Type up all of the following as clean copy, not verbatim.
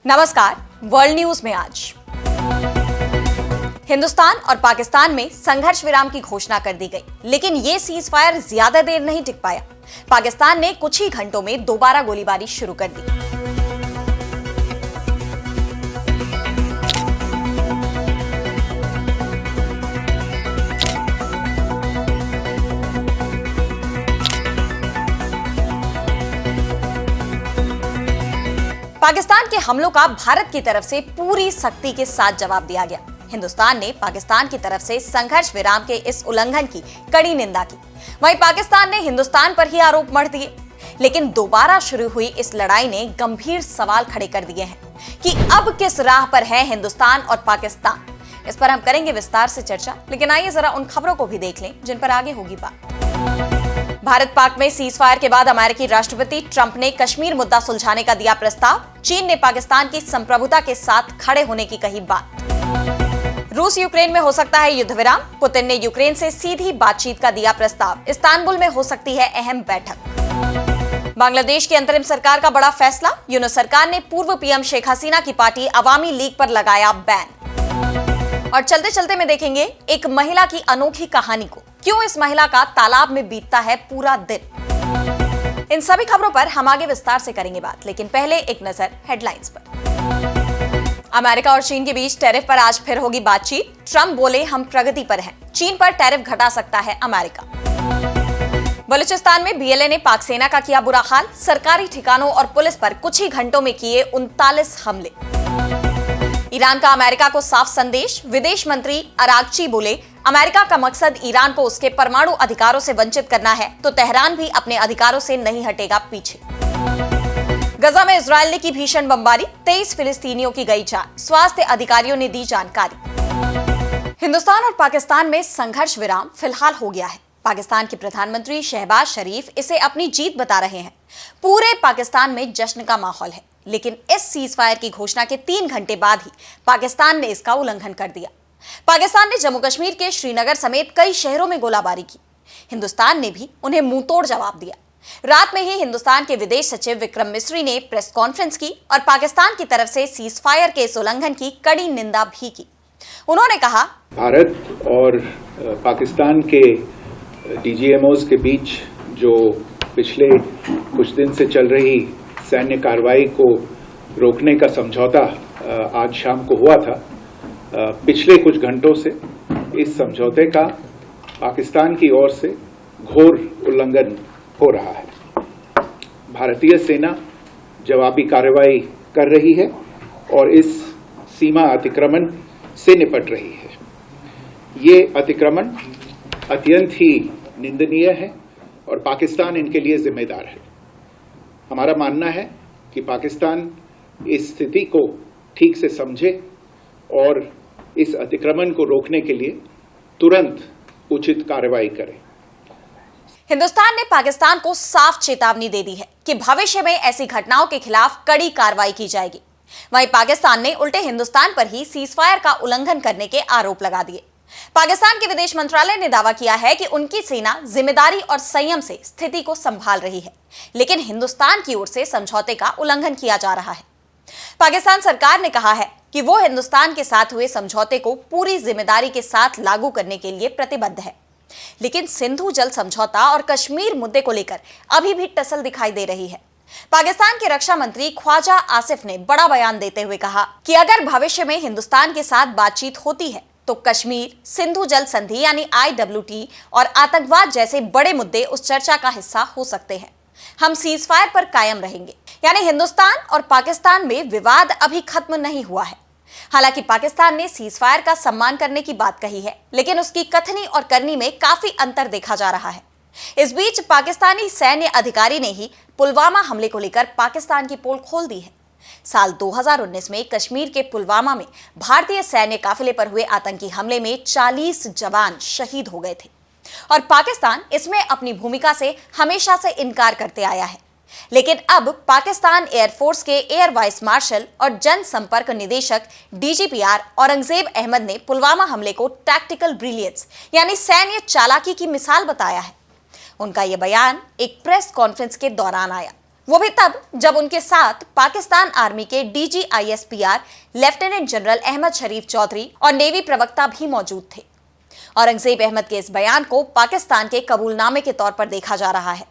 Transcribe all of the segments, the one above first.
नमस्कार। World news में आज हिंदुस्तान और पाकिस्तान में संघर्ष विराम की घोषणा कर दी गई, लेकिन यह सीज फायर ज्यादा देर नहीं टिक पाया। पाकिस्तान ने कुछ ही घंटों में दोबारा गोलीबारी शुरू कर दी। पाकिस्तान के हमलों का भारत की तरफ से पूरी सख्ती के साथ जवाब दिया गया। हिंदुस्तान ने पाकिस्तान की तरफ से संघर्ष विराम के इस उल्लंघन की कड़ी निंदा की। वहीं पाकिस्तान ने हिंदुस्तान पर ही आरोप मढ़ दिए। लेकिन दोबारा शुरू हुई इस लड़ाई ने गंभीर सवाल खड़े कर दिए हैं कि अब किस राह पर है हिंदुस्तान और पाकिस्तान। इस पर हम करेंगे विस्तार से चर्चा, लेकिन आइए जरा उन खबरों को भी देख लें जिन पर आगे होगी बात। भारत पाक में सीज फायर के बाद अमेरिकी राष्ट्रपति ट्रंप ने कश्मीर मुद्दा सुलझाने का दिया प्रस्ताव। चीन ने पाकिस्तान की संप्रभुता के साथ खड़े होने की कही बात। रूस यूक्रेन में हो सकता है युद्ध विराम। पुतिन ने यूक्रेन से सीधी बातचीत का दिया प्रस्ताव। इस्तांबुल में हो सकती है अहम बैठक। बांग्लादेश की अंतरिम सरकार का बड़ा फैसला। यूनूस सरकार ने पूर्व पीएम शेख हसीना की पार्टी अवामी लीग पर लगाया बैन। और चलते चलते में देखेंगे एक महिला की अनोखी कहानी को। क्यों इस महिला का तालाब में बीतता है पूरा दिन। इन सभी खबरों पर हम आगे विस्तार से करेंगे बात, लेकिन पहले एक नजर हेडलाइंस पर। अमेरिका और चीन के बीच टैरिफ पर आज फिर होगी बातचीत। ट्रंप बोले हम प्रगति पर हैं। चीन पर टैरिफ घटा सकता है अमेरिका। बलूचिस्तान में बीएलए ने पाक सेना का किया बुरा हाल। सरकारी ठिकानों और पुलिस पर कुछ ही घंटों में किए 39 हमले। ईरान का अमेरिका को साफ संदेश। विदेश मंत्री अरागची बोले अमेरिका का मकसद ईरान को उसके परमाणु अधिकारों से वंचित करना है, तो तेहरान भी अपने अधिकारों से नहीं हटेगा पीछे। गजा में इजरायल ने की भीषण बमबारी। 23 फिलिस्तीनियों की गई जान। स्वास्थ्य अधिकारियों ने दी जानकारी। हिंदुस्तान और पाकिस्तान में संघर्ष विराम फिलहाल हो गया है। पाकिस्तान के प्रधानमंत्री शहबाज शरीफ इसे अपनी जीत बता रहे हैं। पूरे पाकिस्तान में जश्न का माहौल है, लेकिन इस सीज फायर की घोषणा के 3 घंटे बाद ही पाकिस्तान ने इसका उल्लंघन कर दिया। पाकिस्तान ने जम्मू कश्मीर के श्रीनगर समेत कई शहरों में गोलाबारी की। हिंदुस्तान ने भी उन्हें मुंहतोड़ जवाब दिया। रात में ही हिंदुस्तान के विदेश सचिव विक्रम मिस्री ने प्रेस कॉन्फ्रेंस की और पाकिस्तान की तरफ से सीज फायर के इस उल्लंघन की कड़ी निंदा भी की। उन्होंने कहा, भारत और पाकिस्तान के डीजीएमओज के बीच जो पिछले कुछ दिन से चल रही सैन्य कार्रवाई को रोकने का समझौता आज शाम को हुआ था। पिछले कुछ घंटों से इस समझौते का पाकिस्तान की ओर से घोर उल्लंघन हो रहा है। भारतीय सेना जवाबी कार्रवाई कर रही है और इस सीमा अतिक्रमण से निपट रही है। ये अतिक्रमण अत्यंत ही निंदनीय है और पाकिस्तान इनके लिए जिम्मेदार है। हमारा मानना है कि पाकिस्तान इस स्थिति को ठीक से समझे और इस अतिक्रमण को रोकने के लिए तुरंत उचित कार्रवाई करे। हिंदुस्तान ने पाकिस्तान को साफ चेतावनी दे दी है कि भविष्य में ऐसी घटनाओं के खिलाफ कड़ी कार्रवाई की जाएगी। वहीं पाकिस्तान ने उल्टे हिंदुस्तान पर ही सीज फायर का उल्लंघन करने के आरोप लगा दिए। पाकिस्तान के विदेश मंत्रालय ने दावा किया है कि उनकी सेना जिम्मेदारी और संयम से स्थिति को संभाल रही है, लेकिन हिंदुस्तान की ओर से समझौते का उल्लंघन किया जा रहा है। पाकिस्तान सरकार ने कहा है कि वो हिंदुस्तान के साथ हुए समझौते को पूरी जिम्मेदारी के साथ लागू करने के लिए प्रतिबद्ध है, लेकिन सिंधु जल समझौता और कश्मीर मुद्दे को लेकर अभी भी टसल दिखाई दे रही है। पाकिस्तान के रक्षा मंत्री ख्वाजा आसिफ ने बड़ा बयान देते हुए कहा कि अगर भविष्य में हिंदुस्तान के साथ बातचीत होती है तो कश्मीर, सिंधु जल संधि यानी IWT और आतंकवाद जैसे बड़े मुद्दे उस चर्चा का हिस्सा हो सकते हैं। हम सीज फायर पर कायम रहेंगे। यानी हिंदुस्तान और पाकिस्तान में विवाद अभी खत्म नहीं हुआ है। हालांकि पाकिस्तान ने सीज फायर का सम्मान करने की बात कही है, लेकिन उसकी कथनी और करनी में काफी अंतर देखा जा रहा है। इस बीच पाकिस्तानी सैन्य अधिकारी ने ही पुलवामा हमले को लेकर पाकिस्तान की पोल खोल दी है। साल 2019 में कश्मीर के पुलवामा में भारतीय सैन्य काफिले पर हुए आतंकी हमले में 40 जवान शहीद हो गए थे और पाकिस्तान इसमें अपनी भूमिका से हमेशा से इनकार करते आया है। लेकिन अब पाकिस्तान एयरफोर्स के एयर वाइस मार्शल और जनसंपर्क निदेशक DGPR औरंगजेब अहमद ने पुलवामा हमले को टैक्टिकल ब्रिलियंस यानी सैन्य चालाकी की मिसाल बताया है। उनका यह बयान एक प्रेस कॉन्फ्रेंस के दौरान आया। वो भी तब जब उनके साथ पाकिस्तान आर्मी के DGISPR लेफ्टिनेंट जनरल अहमद शरीफ चौधरी और नेवी प्रवक्ता भी मौजूद थे। औरंगजेब अहमद के इस बयान को पाकिस्तान के कबूलनामे के तौर पर देखा जा रहा है।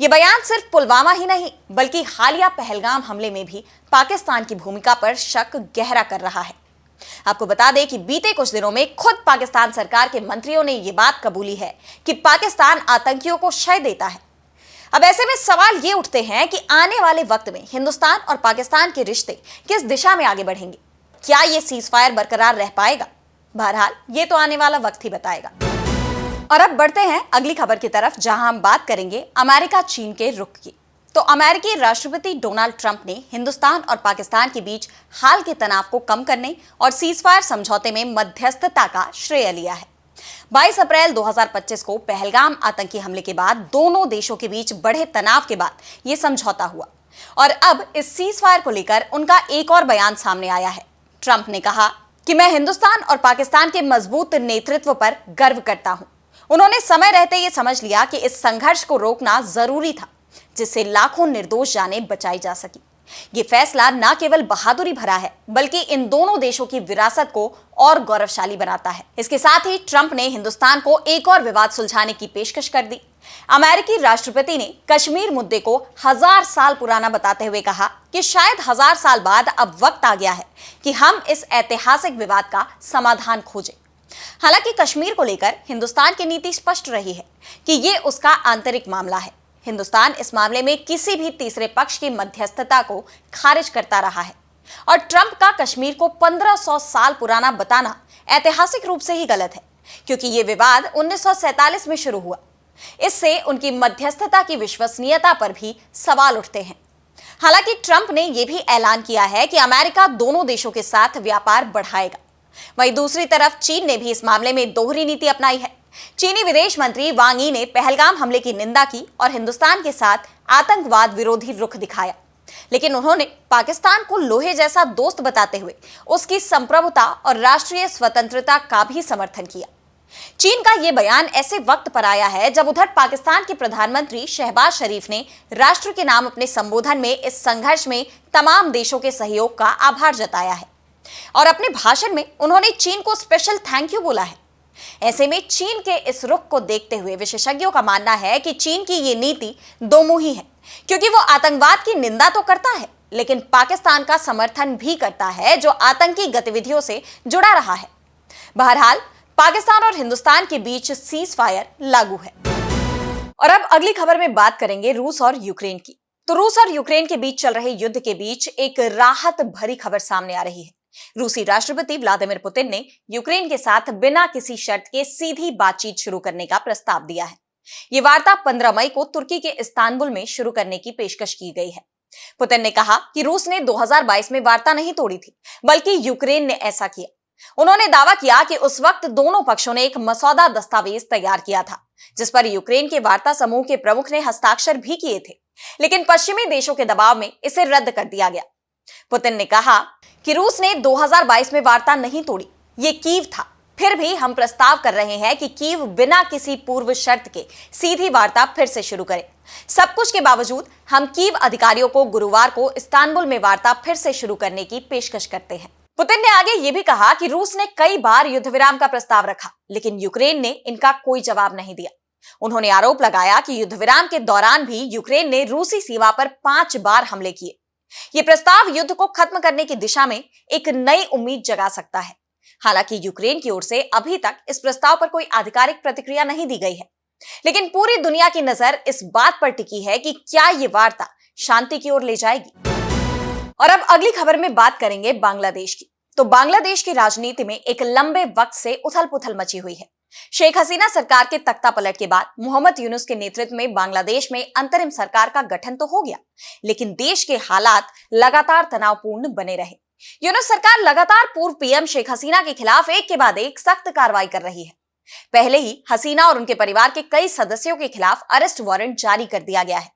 ये बयान सिर्फ पुलवामा ही नहीं बल्कि हालिया पहलगाम हमले में भी पाकिस्तान की भूमिका पर शक गहरा कर रहा है। आपको बता दें कि बीते कुछ दिनों में खुद पाकिस्तान सरकार के मंत्रियों ने ये बात कबूली है कि पाकिस्तान आतंकियों को शय देता है। अब ऐसे में सवाल ये उठते हैं कि आने वाले वक्त में हिंदुस्तान और पाकिस्तान के रिश्ते किस दिशा में आगे बढ़ेंगे? क्या ये सीजफायर बरकरार रह पाएगा? बहरहाल ये तो आने वाला वक्त ही बताएगा। और अब बढ़ते हैं अगली खबर की तरफ, जहां हम बात करेंगे अमेरिका चीन के रुख की। तो अमेरिकी राष्ट्रपति डोनाल्ड ट्रंप ने हिंदुस्तान और पाकिस्तान के बीच हाल के तनाव को कम करने और सीजफायर समझौते में मध्यस्थता का श्रेय लिया है। 22 अप्रैल 2025 को पहलगाम आतंकी हमले के बाद दोनों देशों के बीच बढ़े तनाव के बाद यह समझौता हुआ और अब इस सीजफायर को लेकर उनका एक और बयान सामने आया है। ट्रंप ने कहा कि मैं हिंदुस्तान और पाकिस्तान के मजबूत नेतृत्व पर गर्व करता हूं। उन्होंने समय रहते ये समझ लिया कि इस संघर्ष को रोकना जरूरी था, जिससे लाखों निर्दोष जानें बचाई जा सकी। ये फैसला न केवल बहादुरी भरा है बल्कि इन दोनों देशों की विरासत को और गौरवशाली बनाता है। इसके साथ ही ट्रंप ने हिंदुस्तान को एक और विवाद सुलझाने की पेशकश कर दी। अमेरिकी राष्ट्रपति ने कश्मीर मुद्दे को 1000 साल पुराना बताते हुए कहा कि शायद 1000 साल बाद अब वक्त आ गया है कि हम इस ऐतिहासिक विवाद का समाधान खोजें। हालांकि कश्मीर को लेकर हिंदुस्तान की नीति स्पष्ट रही है कि ये उसका आंतरिक मामला है। हिंदुस्तान इस मामले में किसी भी तीसरे पक्ष की मध्यस्थता को खारिज करता रहा है और ट्रंप का कश्मीर को 1500 साल पुराना बताना ऐतिहासिक रूप से ही गलत है, क्योंकि ये विवाद 1947 में शुरू हुआ। इससे उनकी मध्यस्थता की विश्वसनीयता पर भी सवाल उठते हैं। हालांकि ट्रंप ने यह भी ऐलान किया है कि अमेरिका दोनों देशों के साथ व्यापार बढ़ाएगा। वहीं दूसरी तरफ चीन ने भी इस मामले में दोहरी नीति अपनाई है। चीनी विदेश मंत्री वांग यी ने पहलगाम हमले की निंदा की और हिंदुस्तान के साथ आतंकवाद विरोधी रुख दिखाया, लेकिन उन्होंने पाकिस्तान को लोहे जैसा दोस्त बताते हुए उसकी संप्रभुता और राष्ट्रीय स्वतंत्रता का भी समर्थन किया। चीन का यह बयान ऐसे वक्त पर आया है जब उधर पाकिस्तान के प्रधानमंत्री शहबाज शरीफ ने राष्ट्र के नाम अपने संबोधन में इस संघर्ष में तमाम देशों के सहयोग का आभार जताया है और अपने भाषण में उन्होंने चीन को स्पेशल थैंक यू बोला है। ऐसे में चीन के इस रुख को देखते हुए विशेषज्ञों का मानना है कि चीन की ये नीति दोमुही है, क्योंकि वो आतंकवाद की निंदा तो करता है लेकिन पाकिस्तान का समर्थन भी करता है जो आतंकी गतिविधियों से जुड़ा रहा है। बहरहाल पाकिस्तान और हिंदुस्तान के बीच सीज फायर लागू है। और अब अगली खबर में बात करेंगे रूस और यूक्रेन की। तो रूस और यूक्रेन के बीच चल रहे युद्ध के बीच एक राहत भरी खबर सामने आ रही है। रूसी राष्ट्रपति व्लादिमीर पुतिन ने यूक्रेन के साथ बिना किसी शर्त के सीधी बातचीत शुरू करने का प्रस्ताव दिया है। ये वार्ता 15 मई को तुर्की के इस्तांबुल में शुरू करने की पेशकश की गई है। पुतिन ने कहा कि रूस ने 2022 में वार्ता नहीं तोड़ी थी, बल्कि यूक्रेन ने ऐसा किया। उन्होंने दावा किया कि उस वक्त दोनों पक्षों ने एक मसौदा दस्तावेज तैयार किया था, जिस पर यूक्रेन के वार्ता समूह के प्रमुख ने हस्ताक्षर भी किए थे, लेकिन पश्चिमी देशों के दबाव में इसे रद्द कर दिया गया। पुतिन ने कहा कि रूस ने 2022 में वार्ता नहीं तोड़ी, ये कीव था। फिर भी हम प्रस्ताव कर रहे हैं कि कीव बिना किसी पूर्व शर्त के सीधी वार्ता फिर से शुरू करे। सब कुछ के बावजूद हम कीव अधिकारियों को गुरुवार को इस्तांबुल में वार्ता फिर से शुरू करने की पेशकश करते हैं। पुतिन ने आगे ये भी कहा कि रूस ने कई बार युद्ध विराम का प्रस्ताव रखा, लेकिन यूक्रेन ने इनका कोई जवाब नहीं दिया। उन्होंने आरोप लगाया कि युद्ध विराम के दौरान भी यूक्रेन ने रूसी सीमा पर 5 बार हमले किए। ये प्रस्ताव युद्ध को खत्म करने की दिशा में एक नई उम्मीद जगा सकता है। हालांकि यूक्रेन की ओर से अभी तक इस प्रस्ताव पर कोई आधिकारिक प्रतिक्रिया नहीं दी गई है, लेकिन पूरी दुनिया की नजर इस बात पर टिकी है कि क्या ये वार्ता शांति की ओर ले जाएगी। और अब अगली खबर में बात करेंगे बांग्लादेश की। तो बांग्लादेश की राजनीति में एक लंबे वक्त से उथल-पुथल मची हुई है। शेख हसीना सरकार के तख्ता पलट के बाद मोहम्मद यूनुस के नेतृत्व में बांग्लादेश में अंतरिम सरकार का गठन तो हो गया, लेकिन देश के हालात लगातार तनावपूर्ण बने रहे। यूनुस सरकार लगातार पूर्व पीएम शेख हसीना के खिलाफ एक के बाद एक सख्त कार्रवाई कर रही है। पहले ही हसीना और उनके परिवार के कई सदस्यों के खिलाफ अरेस्ट वारंट जारी कर दिया गया है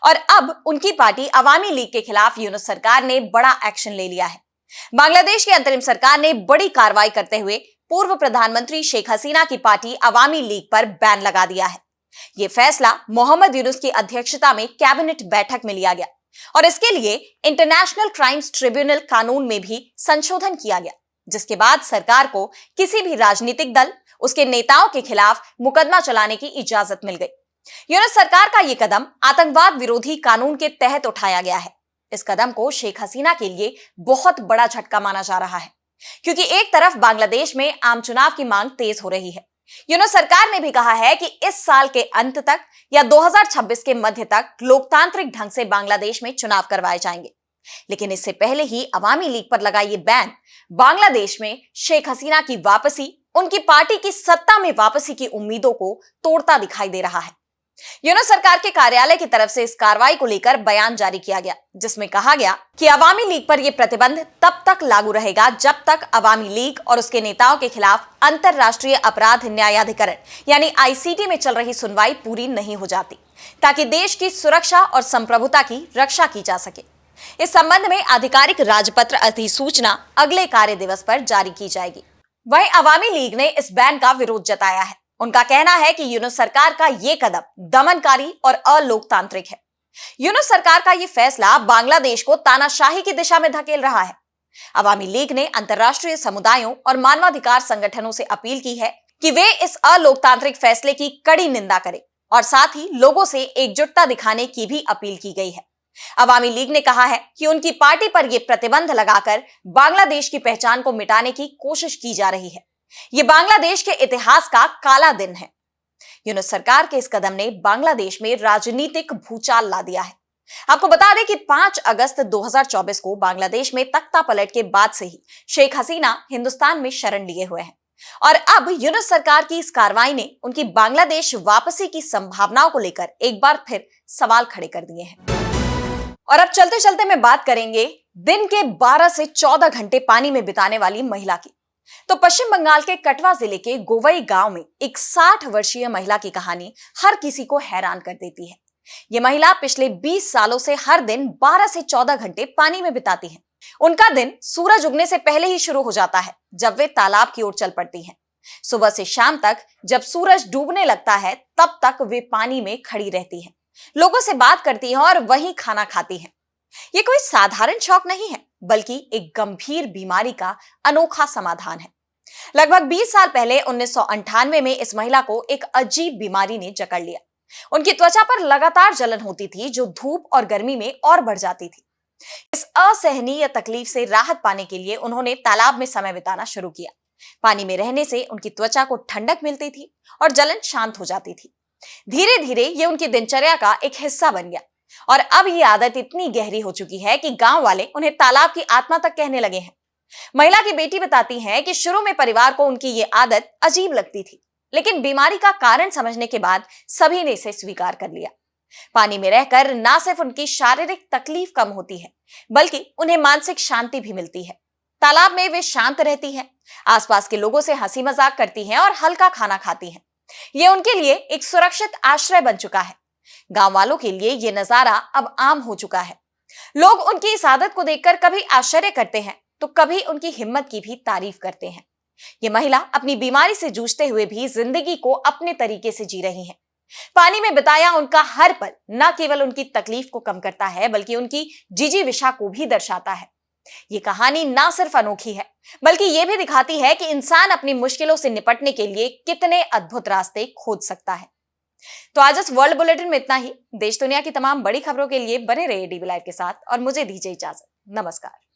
और अब उनकी पार्टी अवामी लीग के खिलाफ यूनुस सरकार ने बड़ा एक्शन ले लिया है। बांग्लादेश की अंतरिम सरकार ने बड़ी कार्रवाई करते हुए पूर्व प्रधानमंत्री शेख हसीना की पार्टी अवामी लीग पर बैन लगा दिया है। यह फैसला मोहम्मद यूनुस की अध्यक्षता में कैबिनेट बैठक में लिया गया। और इसके लिए इंटरनेशनल क्राइम्स ट्रिब्यूनल कानून में भी संशोधन किया गया, जिसके बाद सरकार को किसी भी राजनीतिक दल, उसके नेताओं के खिलाफ मुकदमा चलाने की इजाजत मिल गई। यूनुस सरकार का यह कदम आतंकवाद विरोधी कानून के तहत उठाया गया है। इस कदम को शेख हसीना के लिए बहुत बड़ा झटका माना जा रहा है, क्योंकि एक तरफ बांग्लादेश में आम चुनाव की मांग तेज हो रही है। यूनुस सरकार ने भी कहा है कि इस साल के अंत तक या 2026 के मध्य तक लोकतांत्रिक ढंग से बांग्लादेश में चुनाव करवाए जाएंगे। लेकिन इससे पहले ही अवामी लीग पर लगा ये बैन बांग्लादेश में शेख हसीना की वापसी, उनकी पार्टी की सत्ता में वापसी की उम्मीदों को तोड़ता दिखाई दे रहा है। यूनुस सरकार के कार्यालय की तरफ से इस कार्रवाई को लेकर बयान जारी किया गया, जिसमें कहा गया कि अवामी लीग पर यह प्रतिबंध तब तक लागू रहेगा जब तक अवामी लीग और उसके नेताओं के खिलाफ अंतरराष्ट्रीय अपराध न्यायाधिकरण यानी आईसीटी में चल रही सुनवाई पूरी नहीं हो जाती, ताकि देश की सुरक्षा और संप्रभुता की रक्षा की जा सके। इस संबंध में आधिकारिक राजपत्र अधिसूचना अगले कार्य दिवस पर जारी की जाएगी। वहीं अवामी लीग ने इस बैन का विरोध जताया है। उनका कहना है कि यूनुस सरकार का यह कदम दमनकारी और अलोकतांत्रिक है। यूनुस सरकार का यह फैसला बांग्लादेश को तानाशाही की दिशा में धकेल रहा है। अवामी लीग ने अंतर्राष्ट्रीय समुदायों और मानवाधिकार संगठनों से अपील की है कि वे इस अलोकतांत्रिक फैसले की कड़ी निंदा करें और साथ ही लोगों से एकजुटता दिखाने की भी अपील की गई है। अवामी लीग ने कहा है कि उनकी पार्टी पर यह प्रतिबंध लगाकर बांग्लादेश की पहचान को मिटाने की कोशिश की जा रही है। ये बांग्लादेश के इतिहास का काला दिन है। यूनुस सरकार के इस कदम ने बांग्लादेश में राजनीतिक भूचाल ला दिया है। आपको बता दें कि 5 अगस्त 2024 को बांग्लादेश में तख्ता पलट के बाद से ही शेख हसीना हिंदुस्तान में शरण लिए हुए हैं और अब यूनुस सरकार की इस कार्रवाई ने उनकी बांग्लादेश वापसी की संभावनाओं को लेकर एक बार फिर सवाल खड़े कर दिए हैं। और अब चलते चलते में बात करेंगे दिन के 12 से 14 घंटे पानी में बिताने वाली महिला की। तो पश्चिम बंगाल के कटवा जिले के गोवई गांव में एक 60 वर्षीय महिला की कहानी हर किसी को हैरान कर देती है। ये महिला पिछले 20 सालों से हर दिन 12 से 14 घंटे पानी में बिताती है। उनका दिन सूरज उगने से पहले ही शुरू हो जाता है, जब वे तालाब की ओर चल पड़ती हैं। सुबह से शाम तक जब सूरज डूबने लगता है, तब तक वे पानी में खड़ी रहती हैं, लोगों से बात करती हैं और वहीं खाना खाती हैं। ये कोई साधारण शौक नहीं है, बल्कि एक गंभीर बीमारी का अनोखा समाधान है। लगभग 20 साल पहले 1998 में इस महिला को एक अजीब बीमारी ने जकड़ लिया। उनकी त्वचा पर लगातार जलन होती थी, जो धूप और गर्मी में और बढ़ जाती थी। इस असहनीय तकलीफ से राहत पाने के लिए उन्होंने तालाब में समय बिताना शुरू किया। पानी में रहने से उनकी त्वचा को ठंडक मिलती थी और जलन शांत हो जाती थी। धीरे धीरे ये उनकी दिनचर्या का एक हिस्सा बन गया और अब ये आदत इतनी गहरी हो चुकी है कि गांव वाले उन्हें तालाब की आत्मा तक कहने लगे हैं। महिला की बेटी बताती हैं कि शुरू में परिवार को उनकी ये आदत अजीब लगती थी, लेकिन बीमारी का कारण समझने के बाद सभी ने इसे स्वीकार कर लिया। पानी में रहकर न सिर्फ उनकी शारीरिक तकलीफ कम होती है, बल्कि उन्हें मानसिक शांति भी मिलती है। तालाब में वे शांत रहती हैं, आसपास के लोगों से हंसी मजाक करती हैं और हल्का खाना खाती हैं। ये उनके लिए एक सुरक्षित आश्रय बन चुका है। गांव वालों के लिए ये नजारा अब आम हो चुका है। लोग उनकी इस आदत को देखकर कभी आश्चर्य करते हैं, तो कभी उनकी हिम्मत की भी तारीफ करते हैं। ये महिला अपनी बीमारी से जूझते हुए भी जिंदगी को अपने तरीके से जी रही हैं। पानी में बिताया उनका हर पल न केवल उनकी तकलीफ को कम करता है, बल्कि उनकी जिजीविषा को भी दर्शाता है। ये कहानी ना सिर्फ अनोखी है, बल्कि ये भी दिखाती है कि इंसान अपनी मुश्किलों से निपटने के लिए कितने अद्भुत रास्ते खोज सकता है। तो आज इस वर्ल्ड बुलेटिन में इतना ही। देश दुनिया की तमाम बड़ी खबरों के लिए बने रहिए डीबी लाइव के साथ और मुझे दीजिए इजाजत। नमस्कार।